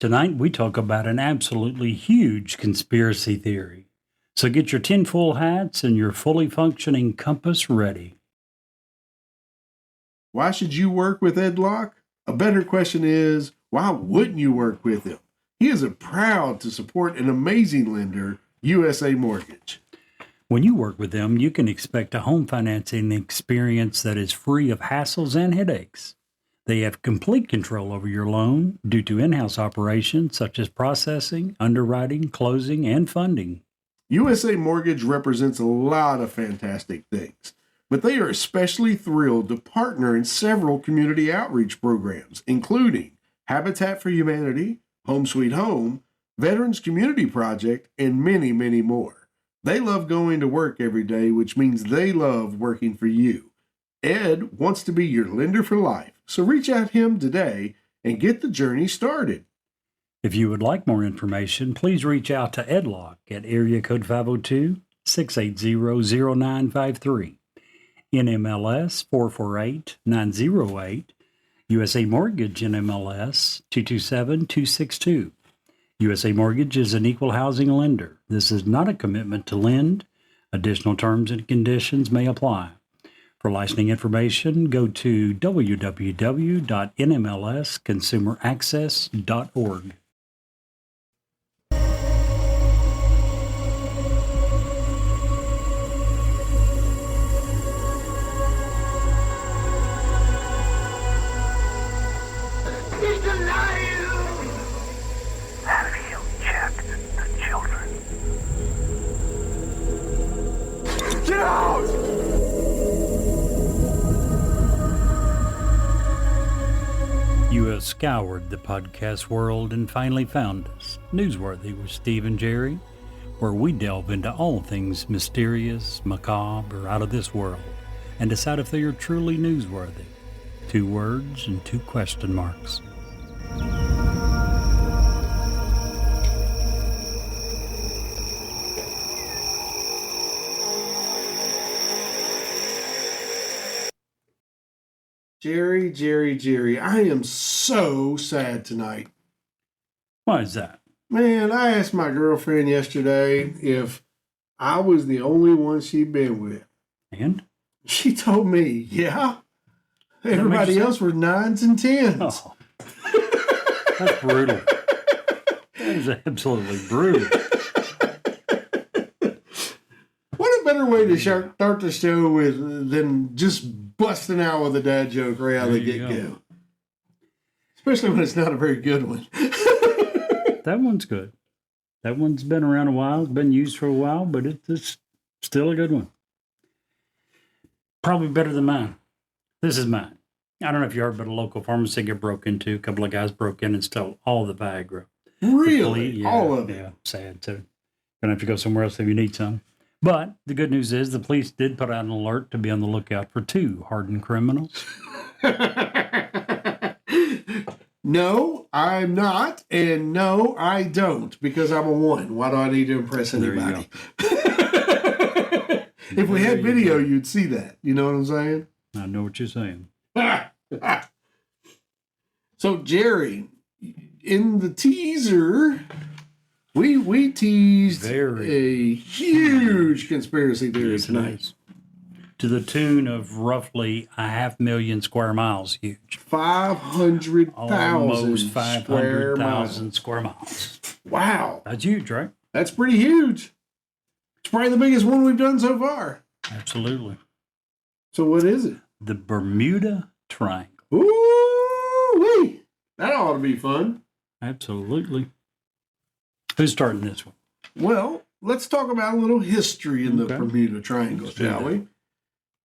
Tonight, we talk about an absolutely huge conspiracy theory. So get your tinfoil hats and your fully functioning compass ready. Why should you work with Ed Locke? A better question is, why wouldn't you work with him? He is proud to support an amazing lender, USA Mortgage. When you work with them, you can expect a home financing experience that is free of hassles and headaches. They have complete control over your loan due to in-house operations such as processing, underwriting, closing, and funding. USA Mortgage represents a lot of fantastic things, but they are especially thrilled to partner in several community outreach programs, including Habitat for Humanity, Home Sweet Home, Veterans Community Project, and many, many more. They love going to work every day, which means they love working for you. Ed wants to be your lender for life, so reach out to him today and get the journey started. If you would like more information, please reach out to Ed Locke at area code 502-680-0953, NMLS 448908, USA Mortgage NMLS 227262. USA Mortgage is an equal housing lender. This is not a commitment to lend. Additional terms and conditions may apply. For licensing information, go to www.nmlsconsumeraccess.org. He's alive! Have you checked the children? Get out! You have scoured the podcast world and finally found us, Newsworthy with Steve and Jerry, where we delve into all things mysterious, macabre, or out of this world, and decide if they are truly newsworthy. 2 words and 2 question marks. Jerry, I am so sad tonight. Why is that? Man, I asked my girlfriend yesterday if I was the only one she'd been with. And? She told me, yeah. Everybody else were 9s and 10s. Oh, that's brutal. That is absolutely brutal. What a better way to start the show with than just busting out with a dad joke right out of the get-go. Especially when it's not a very good one. That one's good. That one's been around a while, been used for a while, but it's still a good one. Probably better than mine. This is mine. I don't know if you heard, but a local pharmacy got broke into. A couple of guys broke in and stole all the Viagra. Really? All of it? Yeah, sad too. Gonna have to go somewhere else if you need some. But the good news is the police did put out an alert to be on the lookout for 2 hardened criminals. No, I'm not. And no, I don't, because I'm a 1. Why do I need to impress anybody? If we had video, you'd see that. You know what I'm saying? I know what you're saying. So, Jerry, in the teaser, we teased a huge conspiracy theory tonight. To the tune of roughly 500,000 square miles huge. 500,000 Almost 500,000 square miles. Wow. That's huge, right? That's pretty huge. It's probably the biggest one we've done so far. Absolutely. So what is it? The Bermuda Triangle. Ooh-wee. That ought to be fun. Absolutely. Who's starting this one? Well, let's talk about a little history in the Bermuda Triangle, shall we?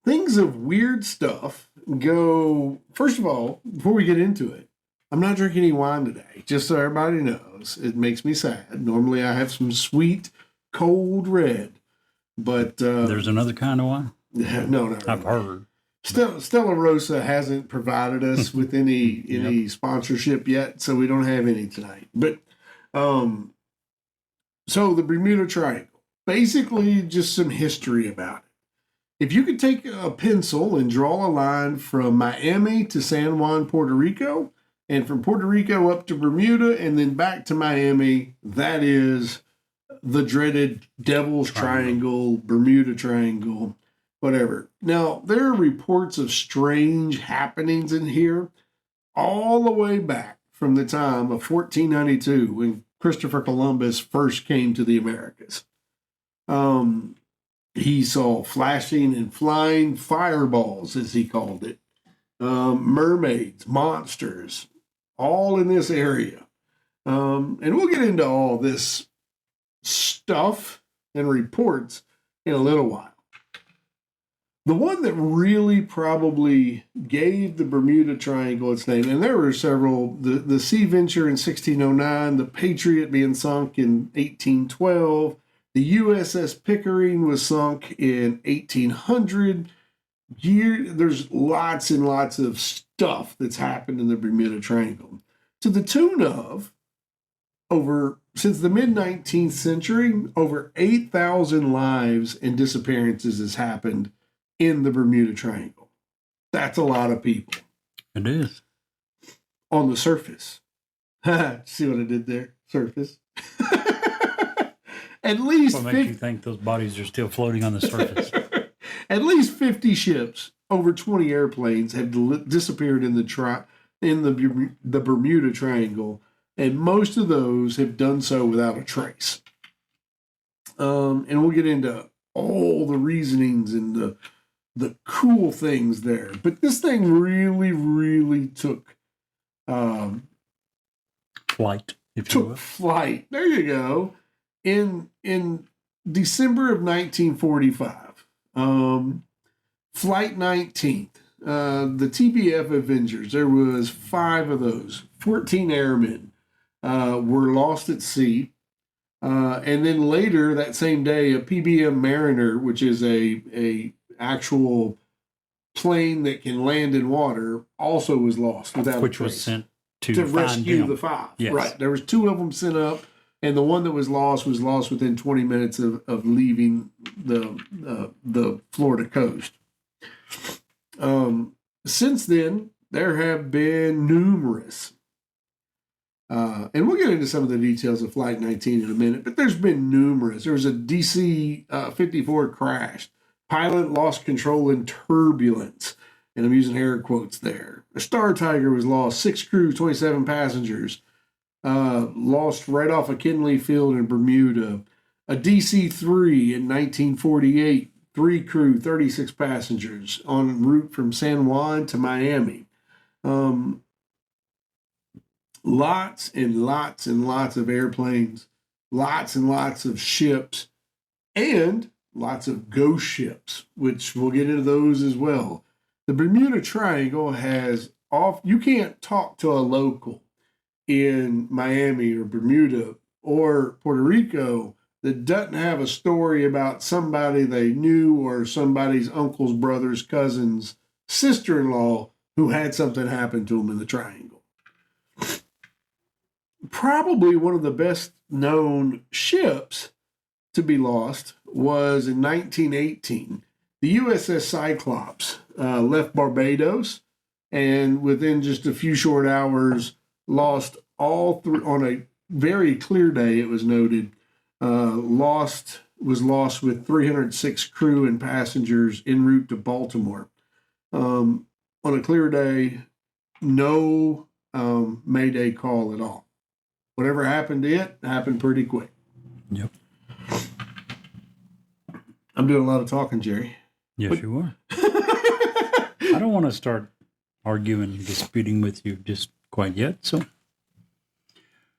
Things of weird stuff go... First of all, before we get into it, I'm not drinking any wine today, just so everybody knows. It makes me sad. Normally I have some sweet, cold red, but... There's another kind of wine? No. I've heard. Stella Rosa hasn't provided us with any sponsorship yet, so we don't have any tonight. But so the Bermuda Triangle, basically just some history about it. If you could take a pencil and draw a line from Miami to San Juan, Puerto Rico, And from Puerto Rico up to Bermuda and then back to Miami, that is the dreaded Devil's Triangle, Bermuda Triangle, whatever. Now, there are reports of strange happenings in here all the way back from the time of 1492 when Christopher Columbus first came to the Americas. He saw flashing and flying fireballs, as he called it, mermaids, monsters, all in this area. And we'll get into all this stuff and reports in a little while. The one that really probably gave the Bermuda Triangle its name, and there were several, the Sea Venture in 1609, the Patriot being sunk in 1812, the USS Pickering was sunk in 1800. There's lots and lots of stuff that's happened in the Bermuda Triangle to the tune of since the mid-19th century, over 8,000 lives and disappearances has happened in the Bermuda Triangle. That's a lot of people. It is. On the surface. See what I did there? Surface. At least What makes you think those bodies are still floating on the surface? At least 50 ships, over 20 airplanes have disappeared in the Bermuda Triangle, and most of those have done so without a trace. And we'll get into all the reasonings and the cool things there. But this thing really, really took flight, if you will. Took flight. There you go. In December of 1945, Flight 19th, the TBF Avengers, there was 5 of those. 14 airmen were lost at sea. And then later that same day, a PBM Mariner, which is a actual plane that can land in water, also was lost without Which a trace. was sent to rescue them. the 5. Yes. Right. There was 2 of them sent up, and the one that was lost within 20 minutes of leaving the Florida coast. Since then, there have been numerous. And we'll get into some of the details of Flight 19 in a minute, but there's been numerous. There was a DC-54 crashed. Pilot lost control in turbulence. And I'm using air quotes there. A Star Tiger was lost. 6 crew, 27 passengers. Lost right off of Kinley Field in Bermuda. A DC-3 in 1948. 3 crew, 36 passengers en route from San Juan to Miami. Lots and lots and lots of airplanes, lots and lots of ships, and lots of ghost ships, which we'll get into those as well. The Bermuda Triangle you can't talk to a local in Miami or Bermuda or Puerto Rico that doesn't have a story about somebody they knew or somebody's uncle's brother's cousin's sister-in-law who had something happen to them in the Triangle. Probably one of the best known ships to be lost was in 1918. The USS Cyclops left Barbados, and within just a few short hours lost all three. On a very clear day, it was noted, was lost with 306 crew and passengers en route to Baltimore. On a clear day, no Mayday call at all. Whatever happened to it happened pretty quick. Yep. I'm doing a lot of talking, Jerry. Yes, you are. I don't want to start arguing, disputing with you just quite yet. So,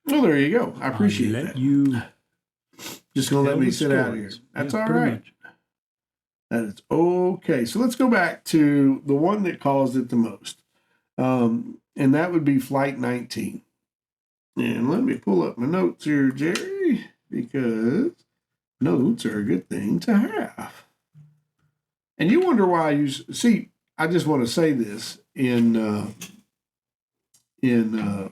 well, there you go. I appreciate let that. you Just going to let tell me the sit out here. stories. That's Yeah, all pretty right. much. That is okay. So let's go back to the one that caused it the most. And that would be Flight 19. And let me pull up my notes here, Jerry, because notes are a good thing to have. And you wonder why I just want to say this in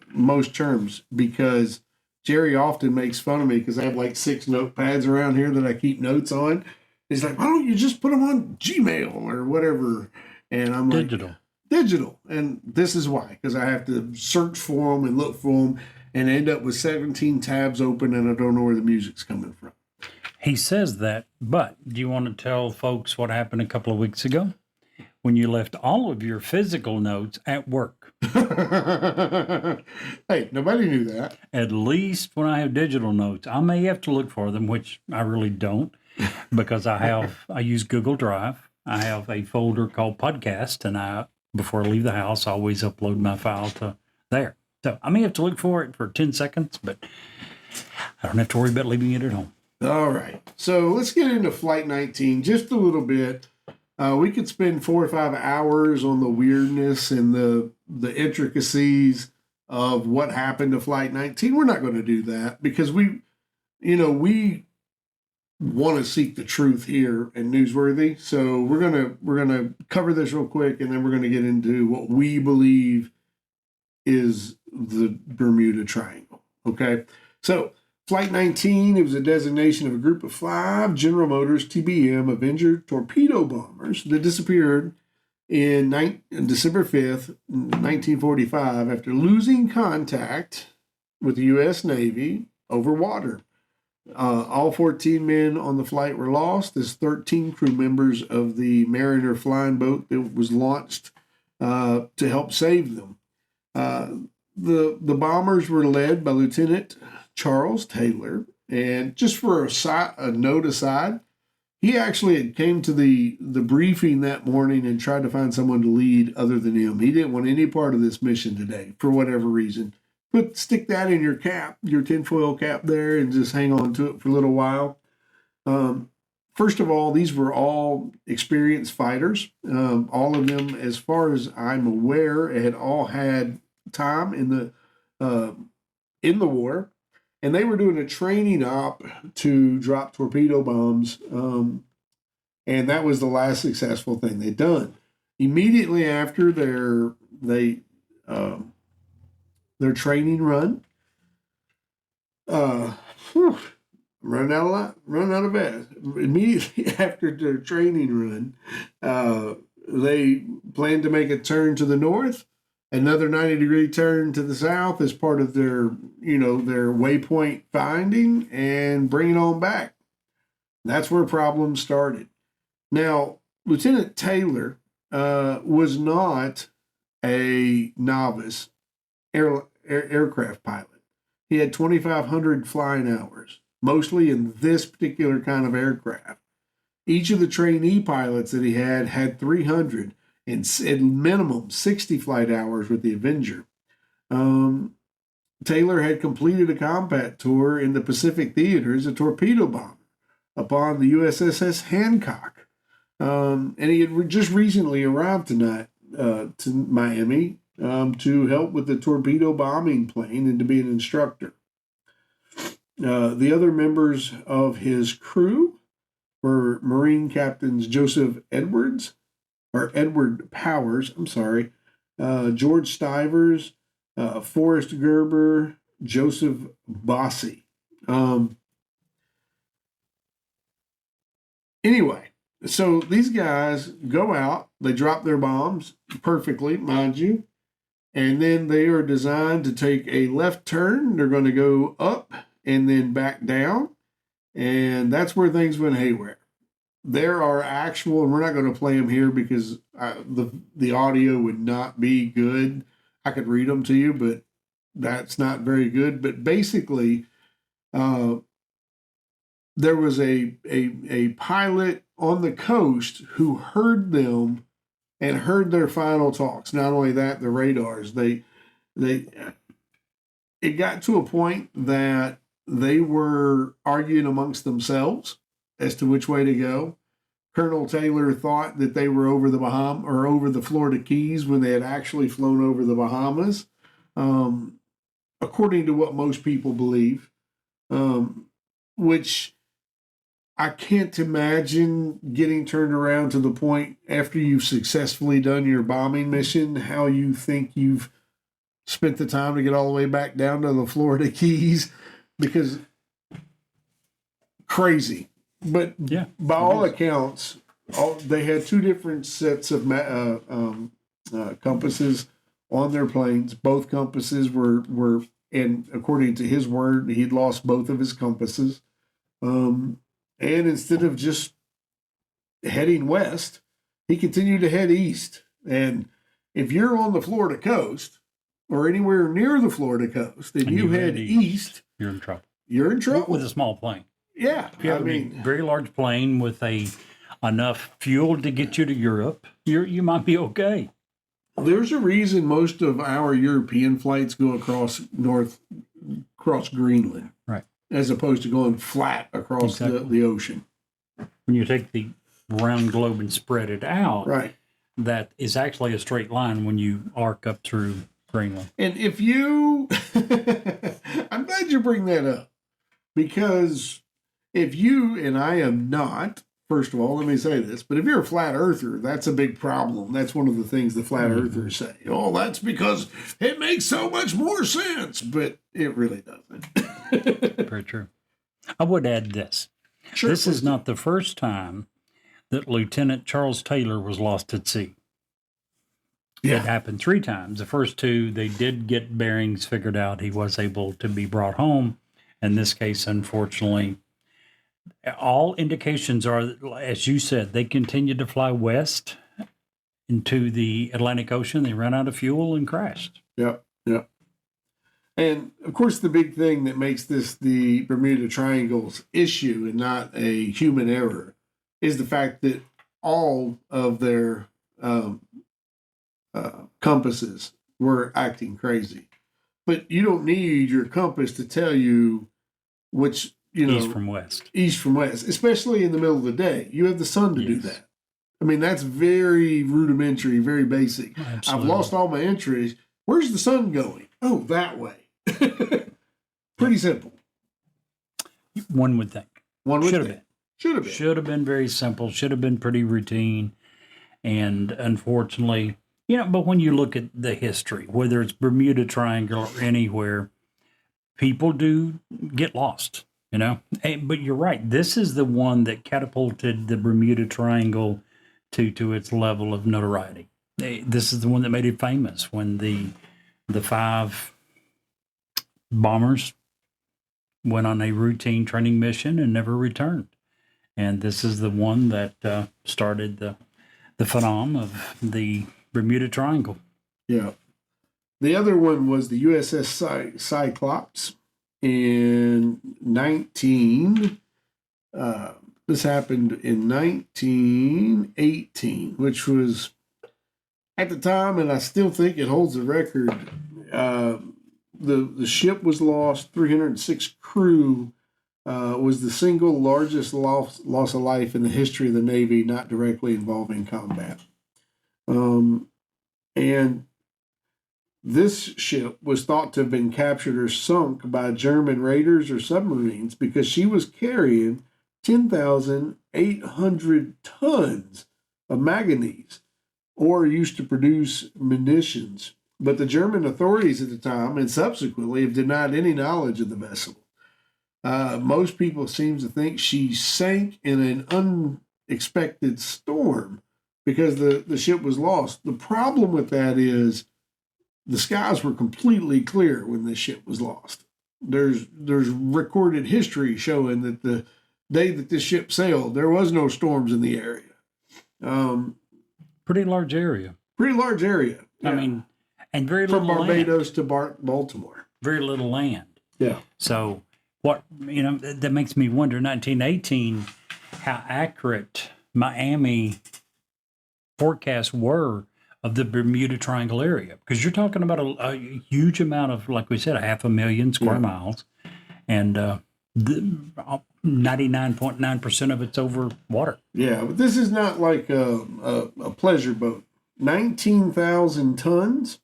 most terms, because Jerry often makes fun of me because I have like 6 notepads around here that I keep notes on. He's like, why don't you just put them on Gmail or whatever? And I'm Digital. like, digital. And this is why, because I have to search for them and look for them and end up with 17 tabs open and I don't know where the music's coming from. He says that, but do you want to tell folks what happened a couple of weeks ago when you left all of your physical notes at work? Hey, nobody knew that. At least when I have digital notes, I may have to look for them, which I really don't, because I use Google Drive. I have a folder called podcast, and before I leave the house, I always upload my file to there. So I may have to look for it for 10 seconds, but I don't have to worry about leaving it at home. All right. So let's get into Flight 19 just a little bit. We could spend 4 or 5 hours on the weirdness and the intricacies of what happened to Flight 19. We're not going to do that because we want to seek the truth here and Newsworthy. So we're gonna cover this real quick, and then we're gonna get into what we believe is the Bermuda Triangle. Okay, so Flight 19, it was a designation of a group of 5 General Motors TBM Avenger torpedo bombers that disappeared in December 5th, 1945, after losing contact with the U.S. Navy over water. All 14 men on the flight were lost as 13 crew members of the Mariner flying boat that was launched to help save them. The bombers were led by Lieutenant Charles Taylor, and just for a note aside, he actually came to the briefing that morning and tried to find someone to lead other than him. He didn't want any part of this mission today for whatever reason. But stick that in your cap, your tinfoil cap there, and just hang on to it for a little while. First of all, these were all experienced fighters. All of them, as far as I'm aware, had all had time in the war, and they were doing a training op to drop torpedo bombs, and that was the last successful thing they'd done. Immediately after their training run, running out of bed. Immediately after their training run, they planned to make a turn to the north, another 90-degree turn to the south as part of their waypoint finding, and bring it on back. That's where problems started. Now, Lieutenant Taylor was not a novice aircraft pilot. He had 2,500 flying hours, mostly in this particular kind of aircraft. Each of the trainee pilots that he had 300 and at minimum 60 flight hours with the Avenger. Taylor had completed a combat tour in the Pacific theater as a torpedo bomber upon the USS Hancock. And he had just recently arrived to Miami to help with the torpedo bombing plane and to be an instructor. The other members of his crew were Marine Captains Joseph Edward Powers, George Stivers, Forrest Gerber, Joseph Bossy. Anyway, so these guys go out, they drop their bombs perfectly, mind you, and then they are designed to take a left turn. They're going to go up and then back down, and that's where things went haywire. There are actual, and we're not going to play them here because the audio would not be good. I could read them to you, but that's not very good. But basically, there was a pilot on the coast who heard them and heard their final talks. Not only that, the radars. It got to a point that they were arguing amongst themselves as to which way to go. Colonel Taylor thought that they were over the Bahamas or over the Florida Keys when they had actually flown over the Bahamas, according to what most people believe, which I can't imagine getting turned around to the point after you've successfully done your bombing mission, how you think you've spent the time to get all the way back down to the Florida Keys, because crazy. But yeah, by all accounts, they had 2 different sets of compasses on their planes. Both compasses were, and according to his word, he'd lost both of his compasses. And instead of just heading west, he continued to head east. And if you're on the Florida coast or anywhere near the Florida coast and you head east, you're in trouble. You're in trouble. With a small plane. Yeah. If you have a very large plane with enough fuel to get you to Europe, you might be okay. There's a reason most of our European flights go across Greenland. Right. As opposed to going flat across the ocean. When you take the round globe and spread it out, right, that is actually a straight line when you arc up through Greenland. And if you, I'm glad you bring that up, because if you, and I am not, first of all, let me say this, but if you're a flat earther, that's a big problem. That's one of the things the flat earthers say. Oh, that's because it makes so much more sense, but it really doesn't. Very true. I would add this. Sure, this is not the first time that Lieutenant Charles Taylor was lost at sea. Yeah. It happened 3 times. The first 2, they did get bearings figured out. He was able to be brought home. In this case, unfortunately, all indications are, as you said, they continued to fly west into the Atlantic Ocean. They ran out of fuel and crashed. Yep. And, of course, the big thing that makes this the Bermuda Triangle's issue and not a human error is the fact that all of their compasses were acting crazy. But you don't need your compass to tell you which, east from west. East from west, especially in the middle of the day. You have the sun to do that. I mean, that's very rudimentary, very basic. Absolutely. I've lost all my entries. Where's the sun going? Oh, that way. Pretty simple. One would think. Should have been very simple. Should have been pretty routine. And unfortunately, but when you look at the history, whether it's Bermuda Triangle or anywhere, people do get lost, But you're right. This is the one that catapulted the Bermuda Triangle to its level of notoriety. This is the one that made it famous when the 5 bombers went on a routine training mission and never returned. And this is the one that started the phenomenon of the Bermuda Triangle. Yeah. The other one was the USS Cyclops in 19. This happened in 1918, which was at the time, and I still think it holds the record. The ship was lost. 306 crew. Was the single largest loss of life in the history of the Navy, not directly involving combat. And this ship was thought to have been captured or sunk by German raiders or submarines because she was carrying 10,800 tons of manganese, or used to produce munitions. But the German authorities at the time and subsequently have denied any knowledge of the vessel. Most people seem to think she sank in an unexpected storm because the ship was lost. The problem with that is the skies were completely clear when this ship was lost. There's recorded history showing that the day that this ship sailed, there was no storms in the area. Pretty large area. Yeah. I mean, and very little from Barbados land. to Baltimore. Very little land. Yeah. So what, that makes me wonder, 1918, how accurate Miami forecasts were of the Bermuda Triangle area. Because you're talking about a huge amount of, like we said, 500,000 square miles. And 99.9% of it's over water. Yeah, but this is not like a pleasure boat. 19,000 tons.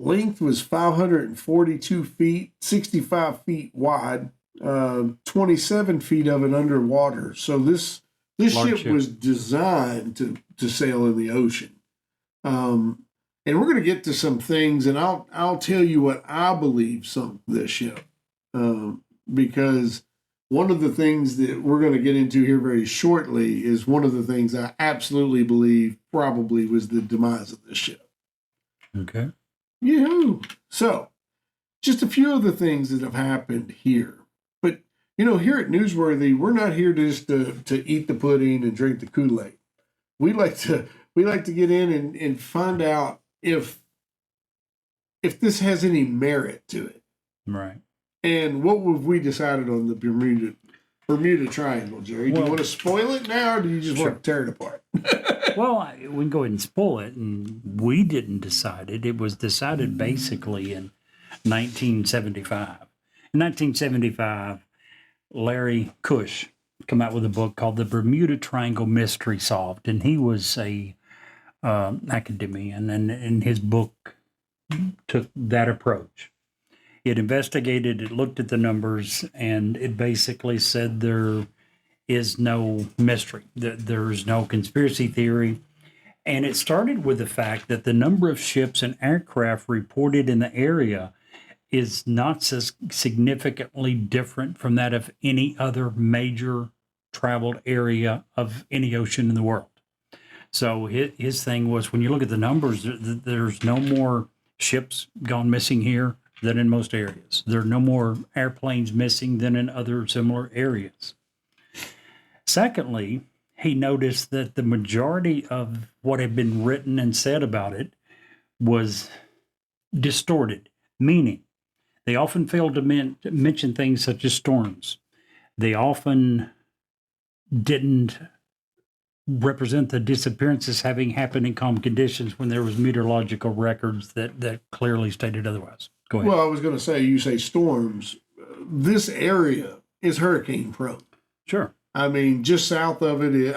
Length was 542 feet, 65 feet wide, 27 feet of it underwater. So this ship was designed to sail in the ocean. And we're going to get to some things, and I'll tell you what I believe sunk this ship. Because one of the things that we're going to get into here very shortly is one of the things I absolutely believe probably was the demise of this ship. Okay. Yoo-hoo. So, just a few of the things that have happened here. But, here at Newsworthy, we're not here just to eat the pudding and drink the Kool-Aid. We like to get in and find out if this has any merit to it. Right. And what have we decided on the Bermuda Triangle, Jerry? Do you want to spoil it now, or do you just want to tear it apart? Well, we can go ahead and spoil it. And we didn't decide it. It was decided basically in 1975. In 1975, Larry Kush came out with a book called The Bermuda Triangle Mystery Solved. And he was a academician, and his book took that approach. It investigated, it looked at the numbers, and it basically said there is no mystery, that there's no conspiracy theory. And it started with the fact that the number of ships and aircraft reported in the area is not so significantly different from that of any other major traveled area of any ocean in the world. So his thing was, when you look at the numbers, there's no more ships gone missing here than in most areas. There are no more airplanes missing than in other similar areas. Secondly, he noticed that the majority of what had been written and said about it was distorted, meaning they often failed to mention things such as storms. They often didn't represent the disappearances having happened in calm conditions when there was meteorological records that clearly stated otherwise. Go ahead. Well, I was going to say, you say storms. This area is hurricane prone. Sure. I mean, just south of it,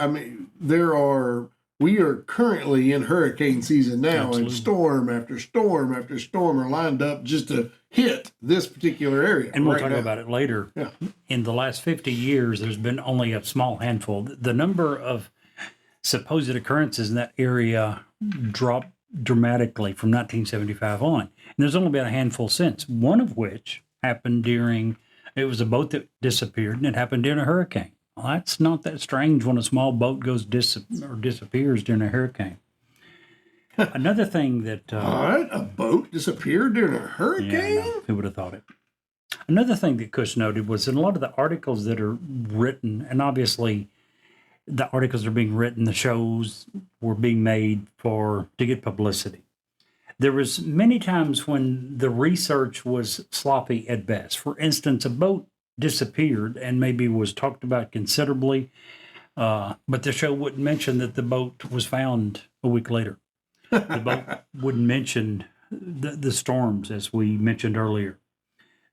we are currently in hurricane season now, Absolutely. and storm after storm after storm are lined up just to hit this particular area. And we'll right talk now. about it later. Yeah. In the last 50 years, there's been only a small handful. The number of supposed occurrences in that area dropped dramatically from 1975 on. And there's only been a handful since, one of which happened it was a boat that disappeared, and it happened during a hurricane. Well, that's not that strange when a small boat goes disappears during a hurricane. Another thing that... What? A boat disappeared during a hurricane? Yeah, no, who would have thought it? Another thing that Kush noted was in a lot of the articles that are written, and obviously the articles are being written, the shows were being made to get publicity. There was many times when the research was sloppy at best. For instance, a boat disappeared and maybe was talked about considerably, but the show wouldn't mention that the boat was found a week later. The boat wouldn't mention the storms, as we mentioned earlier.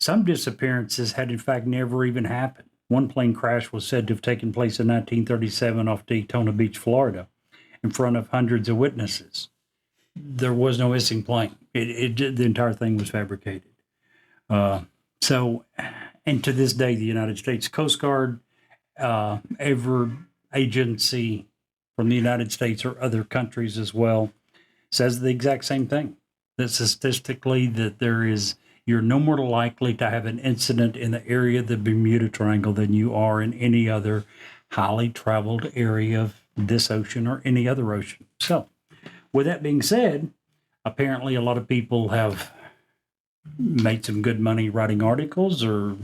Some disappearances had in fact never even happened. One plane crash was said to have taken place in 1937 off Daytona Beach, Florida, in front of hundreds of witnesses. There was no missing plane. The entire thing was fabricated. And to this day, the United States Coast Guard, every agency from the United States or other countries as well, says the exact same thing. That statistically, you're no more likely to have an incident in the area of the Bermuda Triangle than you are in any other highly traveled area of this ocean or any other ocean. So, with that being said, apparently a lot of people have made some good money writing articles or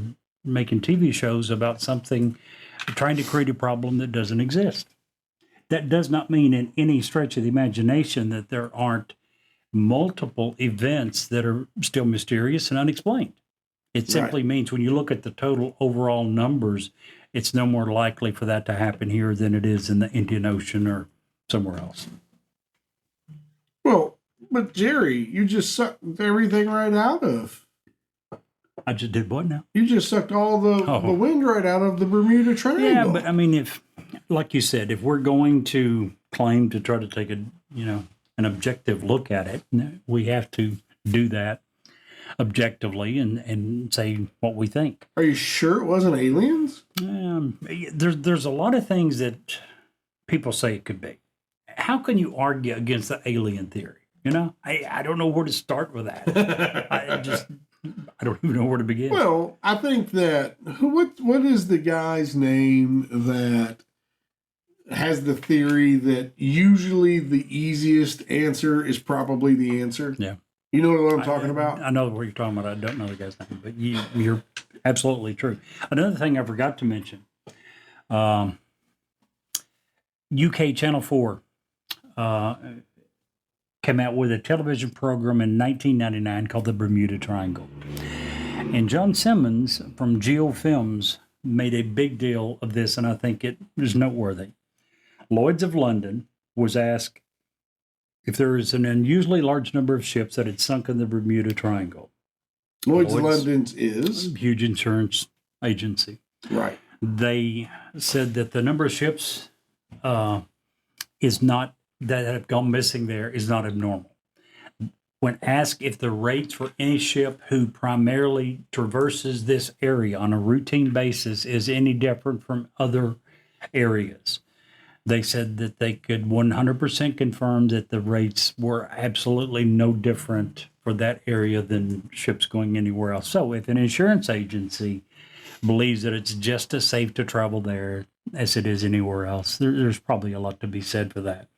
making TV shows about something, trying to create a problem that doesn't exist. That does not mean in any stretch of the imagination that there aren't multiple events that are still mysterious and unexplained. It simply means when you look at the total overall numbers, it's no more likely for that to happen here than it is in the Indian Ocean or somewhere else. Well, but Jerry, you just sucked everything right out of. I just did what now? You just sucked all the wind right out of the Bermuda Triangle. Yeah, but I mean, if, like you said, if we're going to claim to try to take an objective look at it, we have to do that objectively and say what we think. Are you sure it wasn't aliens? There's a lot of things that people say it could be. How can you argue against the alien theory? I don't know where to start with that. I don't even know where to begin. Well, I think that what is the guy's name that has the theory that usually the easiest answer is probably the answer. Yeah. You know what I'm talking about? I know what you're talking about. I don't know the guy's name, but you're absolutely true. Another thing I forgot to mention, UK Channel 4 came out with a television program in 1999 called The Bermuda Triangle. And John Simmons from Geo Films made a big deal of this, and I think it is noteworthy. Lloyd's of London was asked if there is an unusually large number of ships that had sunk in the Bermuda Triangle. Lloyd's of London's is? Huge insurance agency. Right. They said that the number of ships is not, that have gone missing there, is not abnormal. When asked if the rates for any ship who primarily traverses this area on a routine basis is any different from other areas, they said that they could 100% confirm that the rates were absolutely no different for that area than ships going anywhere else. So if an insurance agency believes that it's just as safe to travel there as it is anywhere else, there's probably a lot to be said for that.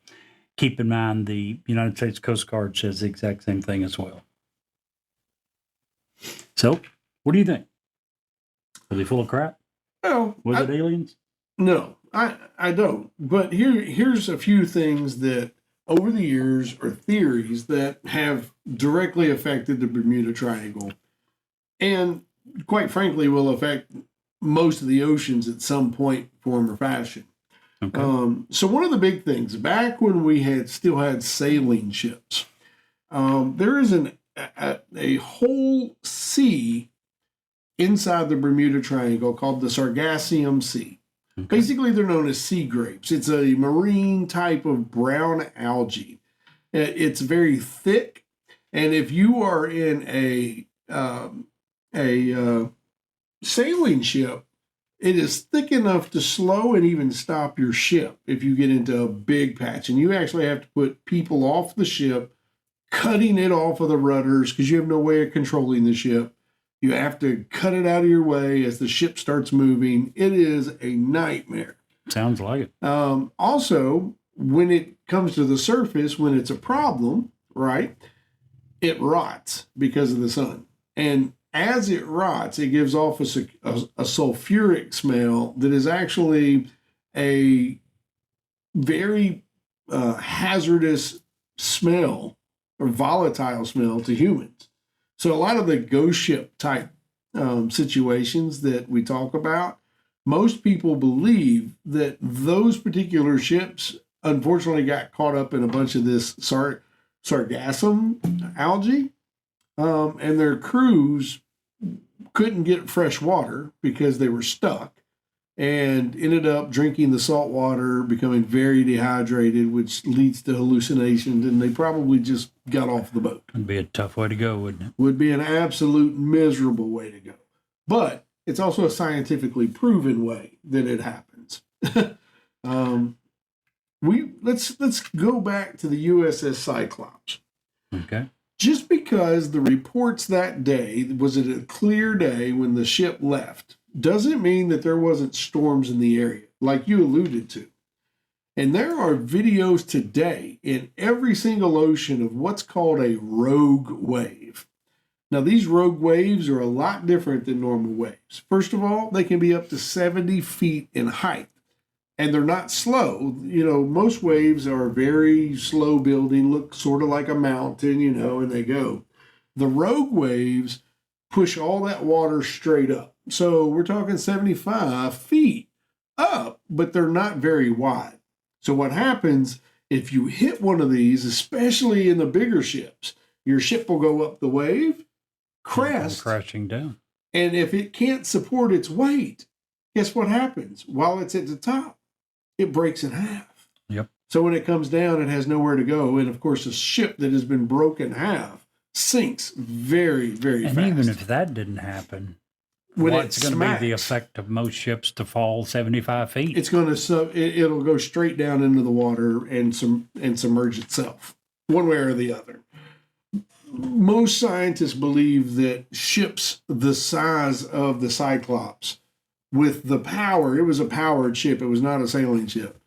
Keep in mind, the United States Coast Guard says the exact same thing as well. So, what do you think? Are they full of crap? Well, Was it aliens? No, I don't. But here's a few things that over the years are theories that have directly affected the Bermuda Triangle, and quite frankly will affect most of the oceans at some point, form, or fashion. Okay. So one of the big things back when we still had sailing ships, there is a whole sea inside the Bermuda Triangle called the Sargassum Sea. Okay. Basically, they're known as sea grapes. It's a marine type of brown algae. It's very thick, and if you are in a sailing ship, it is thick enough to slow and even stop your ship if you get into a big patch. And you actually have to put people off the ship, cutting it off of the rudders because you have no way of controlling the ship. You have to cut it out of your way as the ship starts moving. It is a nightmare. Sounds like it. Also, when it comes to the surface, when it's a problem, right, it rots because of the sun. And as it rots, it gives off a sulfuric smell that is actually a very hazardous smell or volatile smell to humans. So a lot of the ghost ship type situations that we talk about, most people believe that those particular ships unfortunately got caught up in a bunch of this sargassum algae, and their crews couldn't get fresh water because they were stuck and ended up drinking the salt water, becoming very dehydrated, which leads to hallucinations, and they probably just got off the boat. It'd be a tough way to go, wouldn't it? Would be an absolute miserable way to go. But it's also a scientifically proven way that it happens. Let's go back to the USS Cyclops. Okay. Just because the reports that day was it a clear day when the ship left doesn't mean that there wasn't storms in the area, like you alluded to. And there are videos today in every single ocean of what's called a rogue wave. Now, these rogue waves are a lot different than normal waves. First of all, they can be up to 70 feet in height, and they're not slow. Most waves are very slow building, look sort of like a mountain, and they go. The rogue waves push all that water straight up. So we're talking 75 feet up, but they're not very wide. So what happens if you hit one of these, especially in the bigger ships, your ship will go up the wave, crest, crashing down. And if it can't support its weight, guess what happens? While it's at the top, it breaks in half. Yep. So when it comes down, it has nowhere to go. And of course, a ship that has been broken in half sinks very, very fast. And even if that didn't happen, what's going to be the effect of most ships to fall 75 feet? It's going to it'll go straight down into the water and submerge itself, one way or the other. Most scientists believe that ships the size of the Cyclops, with the power, it was a powered ship, it was not a sailing ship,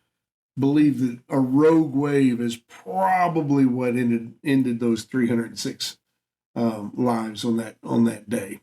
believe that a rogue wave is probably what ended those 306 lives on that day.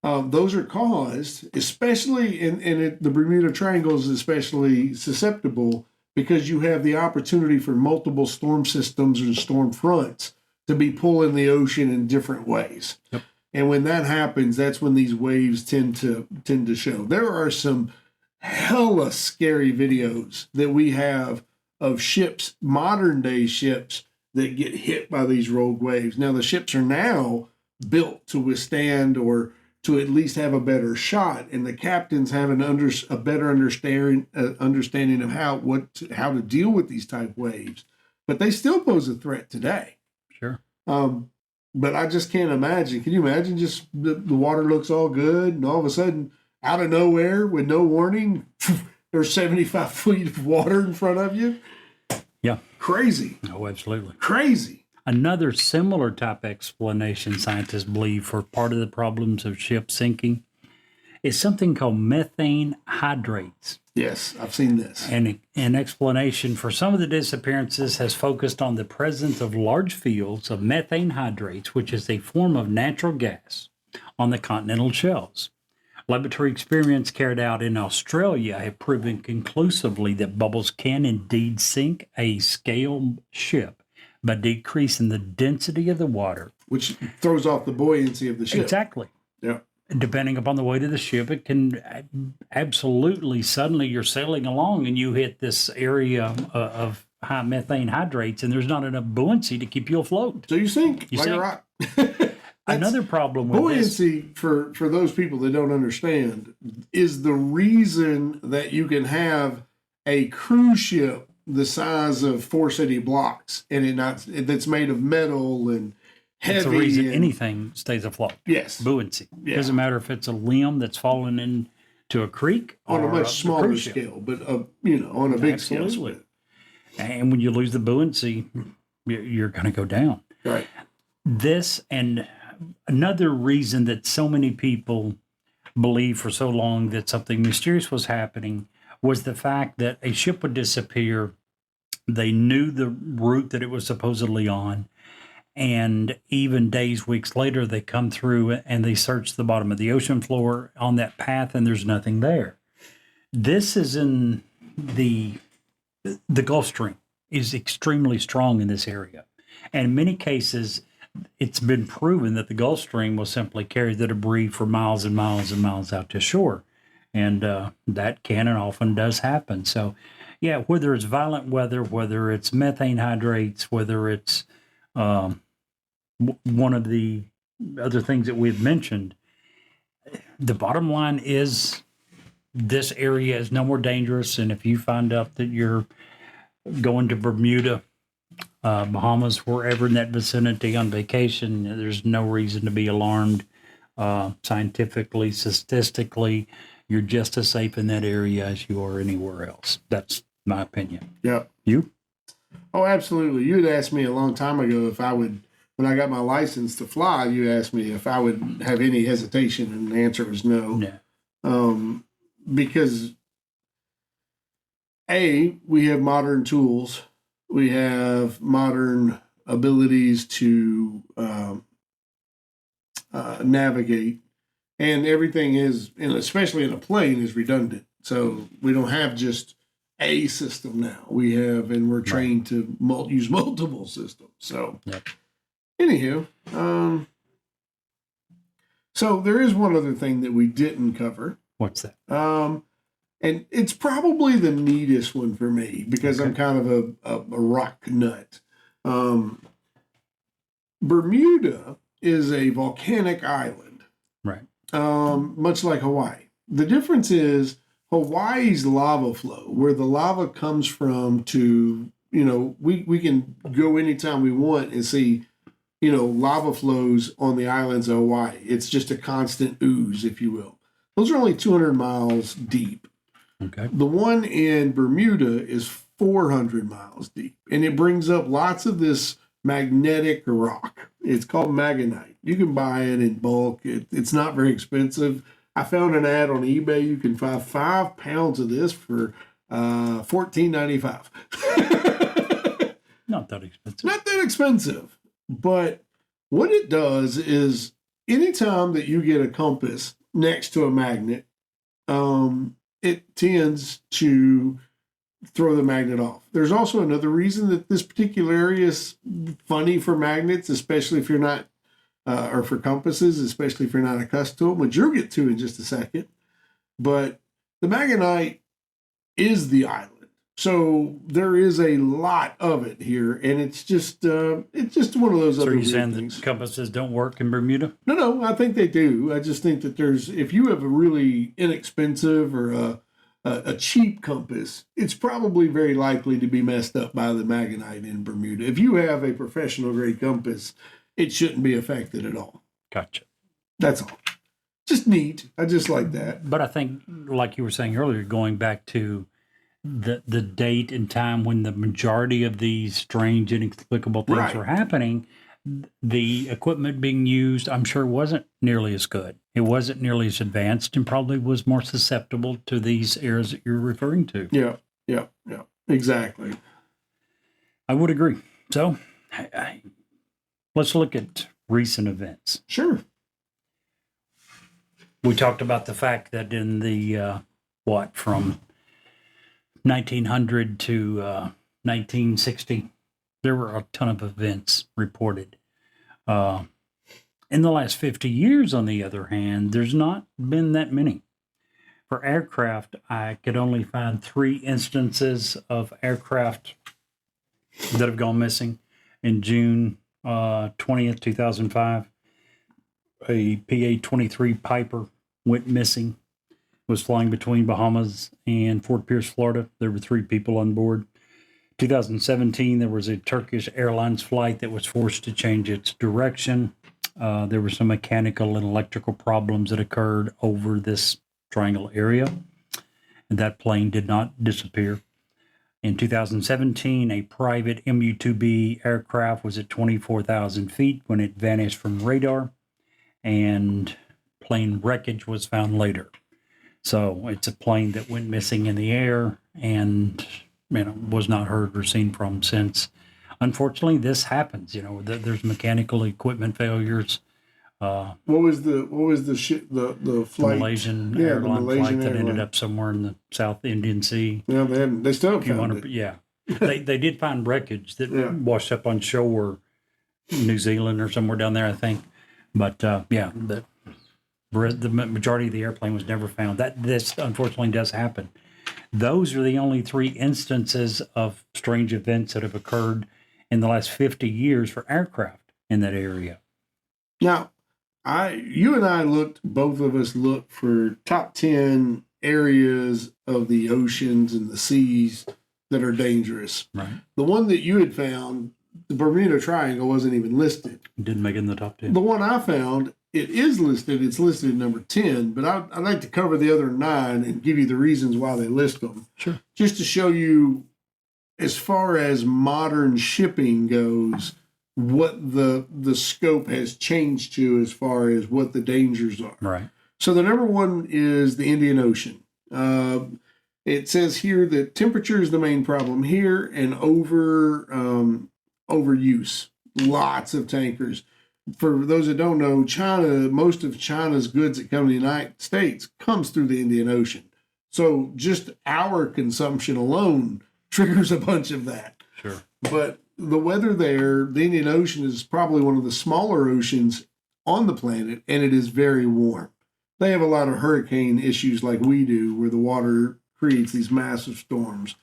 Those are caused, especially the Bermuda Triangle is especially susceptible because you have the opportunity for multiple storm systems and storm fronts to be pulling the ocean in different ways. Yep. And when that happens, that's when these waves tend to show. There are some hella scary videos that we have of ships, modern day ships, that get hit by these rogue waves. Now the ships are now built to withstand or to at least have a better shot, and the captains have a better understanding of how to deal with these type waves. But they still pose a threat today. Sure. But I just can't imagine. Can you imagine just the water looks all good, and all of a sudden, out of nowhere, with no warning, there's 75 feet of water in front of you? Yeah. Crazy. Oh, absolutely. Crazy. Another similar type explanation scientists believe for part of the problems of ships sinking is something called methane hydrates. Yes, I've seen this. And an explanation for some of the disappearances has focused on the presence of large fields of methane hydrates, which is a form of natural gas, on the continental shelves. Laboratory experiments carried out in Australia have proven conclusively that bubbles can indeed sink a scale ship by decreasing the density of the water. Which throws off the buoyancy of the ship. Exactly. Yeah. Depending upon the weight of the ship, it can absolutely, suddenly you're sailing along and you hit this area of high methane hydrates and there's not enough buoyancy to keep you afloat. So you sink You like sink. a rock. Another problem with buoyancy, for those people that don't understand, is the reason that you can have a cruise ship the size of 4 city blocks and that's made of metal and heavy. It's the reason anything stays afloat. Yes. Buoyancy. Yeah. Doesn't matter if it's a limb that's fallen into a creek On a or much smaller cruise ship. scale, but on a big Absolutely. scale. And when you lose the buoyancy, you're going to go down. Right. This and another reason that so many people believed for so long that something mysterious was happening was the fact that a ship would disappear. They knew the route that it was supposedly on. And even days, weeks later, they come through and they search the bottom of the ocean floor on that path and there's nothing there. This is in the Gulf Stream is extremely strong in this area. And in many cases, it's been proven that the Gulf Stream will simply carry the debris for miles and miles and miles out to shore. And that can and often does happen. So, yeah, whether it's violent weather, whether it's methane hydrates, whether it's one of the other things that we've mentioned, the bottom line is this area is no more dangerous. And if you find out that you're going to Bermuda, Bahamas, wherever in that vicinity on vacation, there's no reason to be alarmed. Scientifically, statistically, you're just as safe in that area as you are anywhere else. That's my opinion. Yeah. You? Oh, absolutely. You had asked me a long time ago if I would, when I got my license to fly, you asked me if I would have any hesitation, and the answer was no. No. Because we have modern tools. We have modern abilities to navigate, and everything is, and especially in a plane, is redundant. So we don't have just a system now. We have, and we're trained to use multiple systems. So, anywho, so there is one other thing that we didn't cover. What's that? And it's probably the neatest one for me because I'm kind of a rock nut. Bermuda is a volcanic island, right? Much like Hawaii. The difference is Hawaii's lava flow, where the lava comes from to, we can go anytime we want and see, lava flows on the islands of Hawaii. It's just a constant ooze, if you will. Those are only 200 miles deep. Okay. The one in Bermuda is 400 miles deep, and it brings up lots of this magnetic rock. It's called magnetite. You can buy it in bulk. It's not very expensive. I found an ad on eBay. You can buy 5 pounds of this for $14.95. Not that expensive. Not that expensive, but what it does is anytime that you get a compass next to a magnet, it tends to throw the magnet off. There's also another reason that this particular area is funny for magnets, especially if you're not, or for compasses, especially if you're not accustomed to them, which you'll get to in just a second. But the Magnetite is the island. So there is a lot of it here, and it's just one of those So other are you weird saying things. that compasses don't work in Bermuda? No, I think they do. I just think that if you have a really inexpensive or a cheap compass, it's probably very likely to be messed up by the Magnetite in Bermuda. If you have a professional grade compass, it shouldn't be affected at all. Gotcha. That's all. Just neat. I just like that. But I think, like you were saying earlier, going back to the date and time when the majority of these strange, inexplicable things Right. were happening, the equipment being used, I'm sure, wasn't nearly as good. It wasn't nearly as advanced and probably was more susceptible to these errors that you're referring to. Yeah. Exactly. I would agree. So let's look at recent events. Sure. We talked about the fact that in the, from 1900 to 1960, there were a ton of events reported. In the last 50 years, on the other hand, there's not been that many. For aircraft, I could only find 3 instances of aircraft that have gone missing. In June 20th, 2005, a PA-23 Piper went missing. Was flying between Bahamas and Fort Pierce, Florida. There were 3 people on board. 2017, there was a Turkish Airlines flight that was forced to change its direction. There were some mechanical and electrical problems that occurred over this triangle area, and that plane did not disappear. In 2017, a private MU-2B aircraft was at 24,000 feet when it vanished from radar, and plane wreckage was found later. So it's a plane that went missing in the air and was not heard or seen from since. Unfortunately, this happens. There's mechanical equipment failures. What was the The flight? Malaysian Yeah, the airline Malaysian flight that ended airline. up somewhere in the South Indian Sea. Yeah, they still haven't found it. Yeah, they did find wreckage that Yeah. washed up on shore, New Zealand or somewhere down there, I think. But the majority of the airplane was never found. This unfortunately does happen. Those are the only 3 instances of strange events that have occurred in the last 50 years for aircraft in that area. Now, you and I both of us looked for top 10 areas of the oceans and the seas that are dangerous. Right. The one that you had found, the Bermuda Triangle, wasn't even listed. Didn't make it in the top 10. The one I found, it is listed. It's listed at number 10, but I'd like to cover the other 9 and give you the reasons why they list them. Sure. Just to show you, as far as modern shipping goes, what the scope has changed to as far as what the dangers are. Right. So the number 1 is the Indian Ocean. It says here that temperature is the main problem here, and overuse. Lots of tankers. For those that don't know, most of China's goods that come to the United States comes through the Indian Ocean. So just our consumption alone triggers a bunch of that. Sure. But the weather there, the Indian Ocean is probably one of the smaller oceans on the planet, and it is very warm. They have a lot of hurricane issues like we do, where the water creates these massive storms.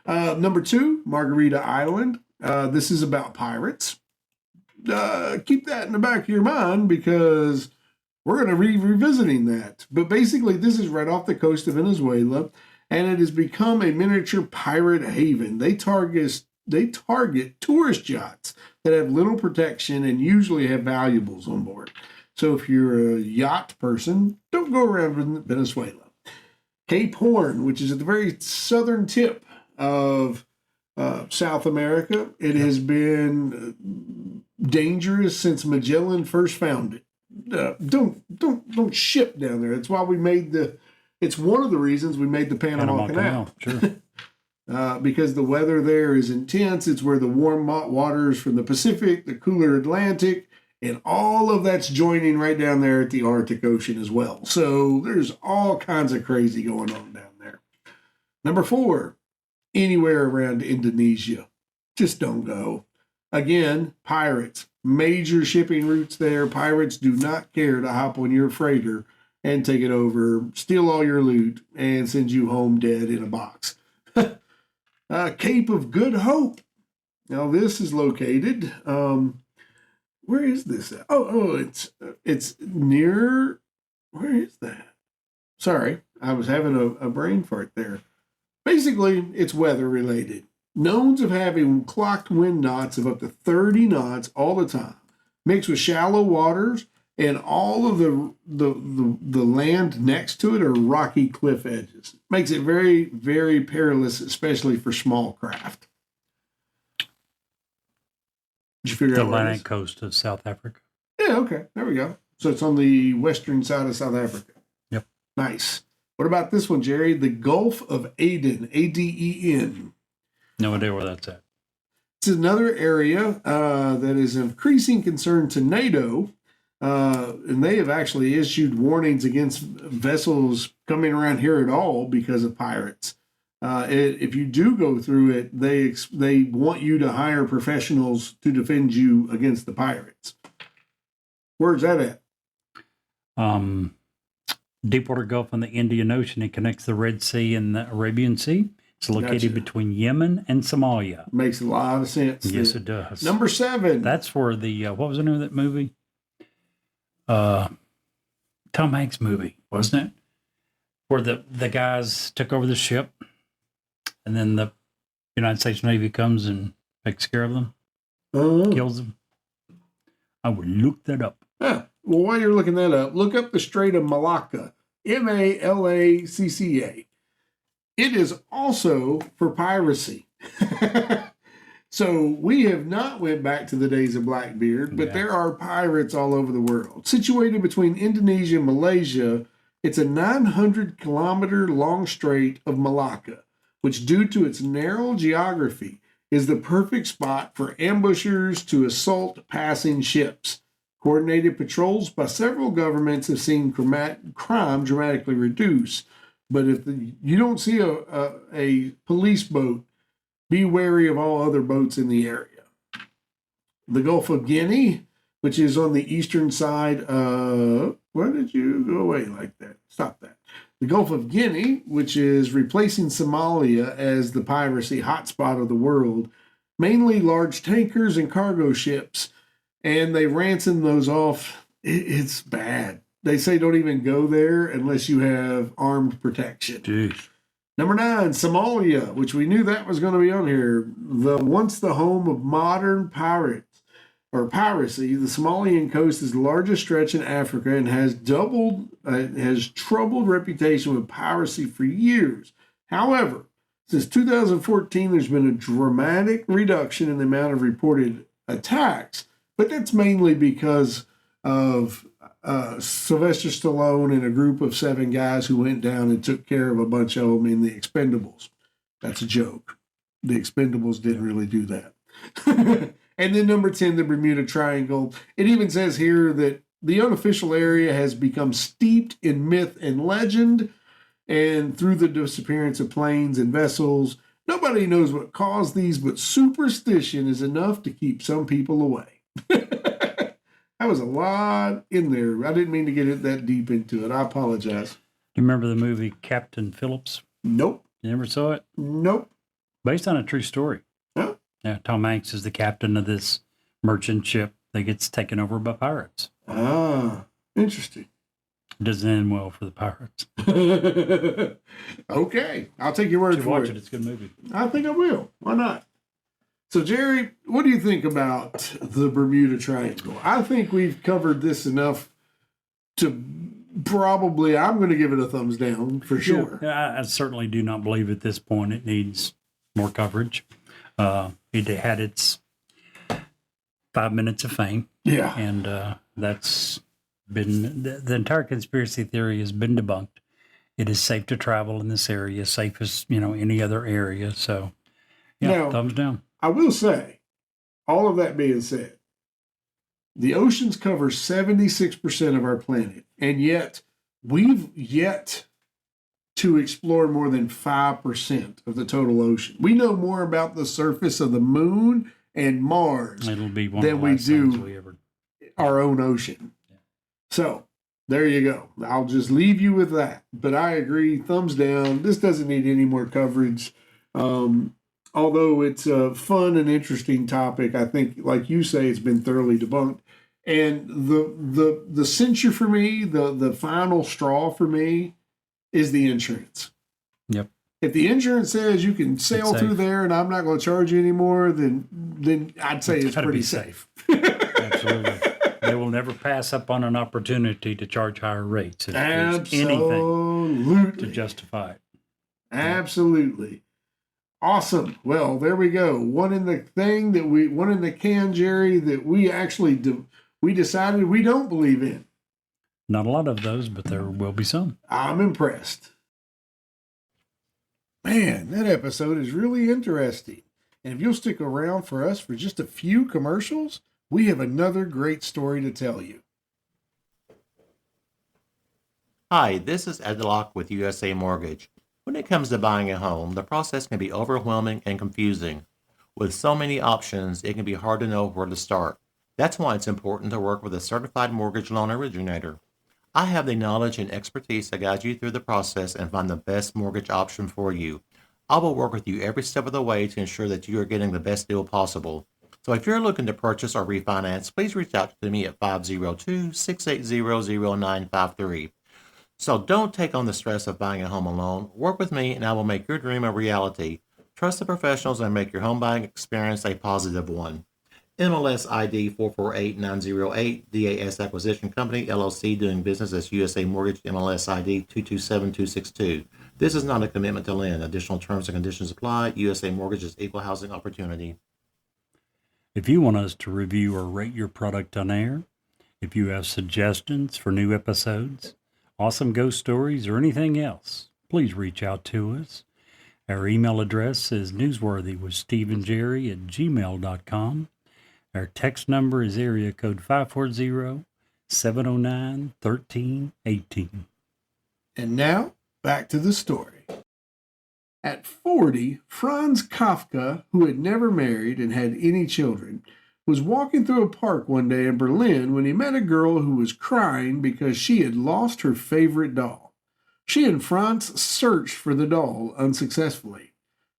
Number 2, Margarita Island. This is about pirates. Keep that in the back of your mind because we're going to be revisiting that. But basically, this is right off the coast of Venezuela, and it has become a miniature pirate haven. They target tourist yachts that have little protection and usually have valuables on board. So if you're a yacht person, don't go around Venezuela. Cape Horn, which is at the very southern tip of South America, it has been dangerous since Magellan first found it. Don't ship down there. That's why we made the It's one of the reasons we made the Panama Canal. Sure. Because the weather there is intense. It's where the warm waters from the Pacific, the cooler Atlantic, and all of that's joining right down there at the Arctic Ocean as well. So there's all kinds of crazy going on down there. Number 4, anywhere around Indonesia. Just don't go. Again, pirates. Major shipping routes there. Pirates do not care to hop on your freighter and take it over, steal all your loot, and send you home dead in a box. Cape of Good Hope. Now, this is located... where is this at? It's near... Where is that? Sorry, I was having a brain fart there. Basically, it's weather related. Knowns of having clocked wind knots of up to 30 knots all the time, mixed with shallow waters, and all of the land next to it are rocky cliff edges. Makes it very, very perilous, especially for small craft. Did you figure The out where it Atlantic is? coast of South Africa. Yeah, okay. There we go. So it's on the western side of South Africa. Yep. Nice. What about this one, Jerry? The Gulf of Aden, Aden. No idea where that's at. It's another area that is of increasing concern to NATO, and they have actually issued warnings against vessels coming around here at all because of pirates. If you do go through it, they want you to hire professionals to defend you against the pirates. Where's that at? Deepwater Gulf in the Indian Ocean. It connects the Red Sea and the Arabian Sea. It's located Gotcha. between Yemen and Somalia. Makes a lot of sense. Yes, there. it does. Number 7. That's where the what was the name of that movie? Tom Hanks movie, wasn't it? Where the guys took over the ship, and then the United States Navy comes and takes care of them, kills them. I would look that up. Well, while you're looking that up, look up the Strait of Malacca, Malacca. It is also for piracy. So we have not went back to the days of Blackbeard, but there are pirates all over the world. Situated between Indonesia and Malaysia, it's a 900-kilometer long strait of Malacca, which, due to its narrow geography, is the perfect spot for ambushers to assault passing ships. Coordinated patrols by several governments have seen crime dramatically reduce. But if you don't see a police boat, be wary of all other boats in the area. The Gulf of Guinea, which is on the eastern side of... Where did you go away like that? Stop that. The Gulf of Guinea, which is replacing Somalia as the piracy hotspot of the world, mainly large tankers and cargo ships, and they ransom those off. It's bad. They say don't even go there unless you have armed protection. Jeez. Number 9, Somalia, which we knew that was going to be on here. Once the home of modern piracy, the Somalian coast is the largest stretch in Africa and has troubled reputation with piracy for years. However, since 2014, there's been a dramatic reduction in the amount of reported attacks, but that's mainly because of Sylvester Stallone and a group of 7 guys who went down and took care of a bunch of them in the Expendables. That's a joke. The Expendables didn't really do that. And then number 10, the Bermuda Triangle. It even says here that the unofficial area has become steeped in myth and legend, and through the disappearance of planes and vessels, nobody knows what caused these, but superstition is enough to keep some people away. That was a lot in there. I didn't mean to get it that deep into it. I apologize. You remember the movie Captain Phillips? Nope. You never saw it? Nope. Based on a true story. Huh? Yeah, Tom Hanks is the captain of this merchant ship that gets taken over by pirates. Ah, interesting. It doesn't end well for the pirates. Okay. I'll take your word You for watch it. it. It's a good movie. I think I will. Why not? So, Jerry, what do you think about the Bermuda Triangle? I think we've covered this enough to probably, I'm going to give it a thumbs down for sure. Yeah, I certainly do not believe at this point it needs more coverage. It had its 5 minutes of fame, Yeah. and that's been the entire conspiracy theory has been debunked. It is safe to travel in this area, safe as, any other area. So, yeah, Now, thumbs down. I will say, all of that being said, the oceans cover 76% of our planet, and yet we've yet to explore more than 5% of the total ocean. We know more about the surface of the moon and Mars It'll be one than of the we last things do we ever. our own ocean. So there you go. I'll just leave you with that. But I agree, thumbs down. This doesn't need any more coverage. Although it's a fun and interesting topic, I think, like you say, it's been thoroughly debunked. And the censure for me, the final straw for me, is the insurance. Yep. If the insurance says you can sail through there and I'm not going to charge you anymore, then I'd say it's gotta pretty be safe. Absolutely. They will never pass up on an opportunity to charge higher rates if there's anything to justify it. Absolutely. Awesome. Well, there we go. One in the can, Jerry, that we actually we decided we don't believe in. Not a lot of those, but there will be some. I'm impressed. Man, that episode is really interesting. And if you'll stick around for us for just a few commercials, we have another great story to tell you. Hi, this is Ed Locke with USA Mortgage. When it comes to buying a home, the process can be overwhelming and confusing. With so many options, it can be hard to know where to start. That's why it's important to work with a certified mortgage loan originator. I have the knowledge and expertise to guide you through the process and find the best mortgage option for you. I will work with you every step of the way to ensure that you are getting the best deal possible. So if you're looking to purchase or refinance, please reach out to me at 502-680-0953. So don't take on the stress of buying a home alone. Work with me and I will make your dream a reality. Trust the professionals and make your home buying experience a positive one. MLS ID 448908, DAS Acquisition Company, LLC, doing business as USA Mortgage, MLS ID 227262. This is not a commitment to lend. Additional terms and conditions apply. USA Mortgage is equal housing opportunity. If you want us to review or rate your product on air, if you have suggestions for new episodes, awesome ghost stories, or anything else, please reach out to us. Our email address is newsworthywithsteveandjerry@gmail.com. Our text number is area code 540-709-1318. And now, back to the story. At 40, Franz Kafka, who had never married and had any children, was walking through a park one day in Berlin when he met a girl who was crying because she had lost her favorite doll. She and Franz searched for the doll unsuccessfully.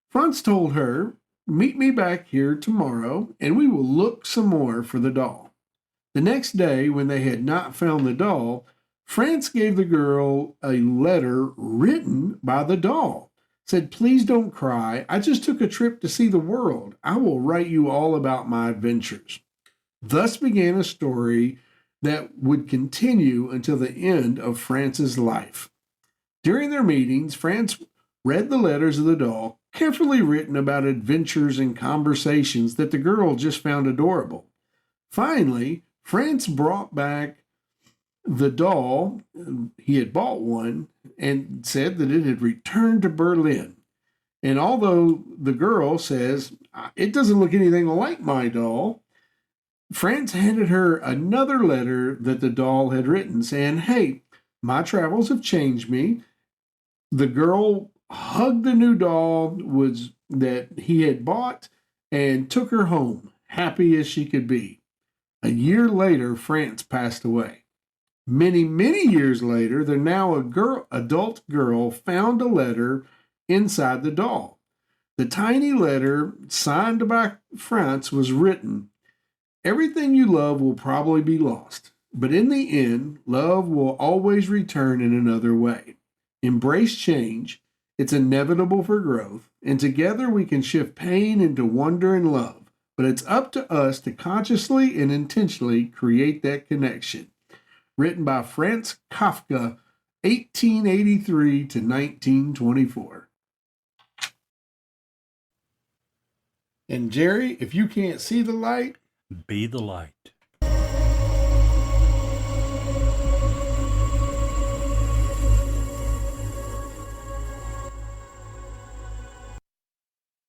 Franz told her, "Meet me back here tomorrow, and we will look some more for the doll." The next day, when they had not found the doll, Franz gave the girl a letter written by the doll. Said, "Please don't cry. I just took a trip to see the world. I will write you all about my adventures." Thus began a story that would continue until the end of Franz's life. During their meetings, Franz read the letters of the doll, carefully written about adventures and conversations that the girl just found adorable. Finally, Franz brought back the doll. He had bought one and said that it had returned to Berlin. And although the girl says, "It doesn't look anything like my doll," Franz handed her another letter that the doll had written saying, "Hey, my travels have changed me." The girl hugged the new doll that he had bought and took her home, happy as she could be. A year later, Franz passed away. Many, many years later, the now adult girl found a letter inside the doll. The tiny letter, signed by Franz, was written, "Everything you love will probably be lost, but in the end, love will always return in another way. Embrace change. It's inevitable for growth, and together we can shift pain into wonder and love, but it's up to us to consciously and intentionally create that connection." Written by Franz Kafka, 1883 to 1924. And Jerry, if you can't see the light, Be the light.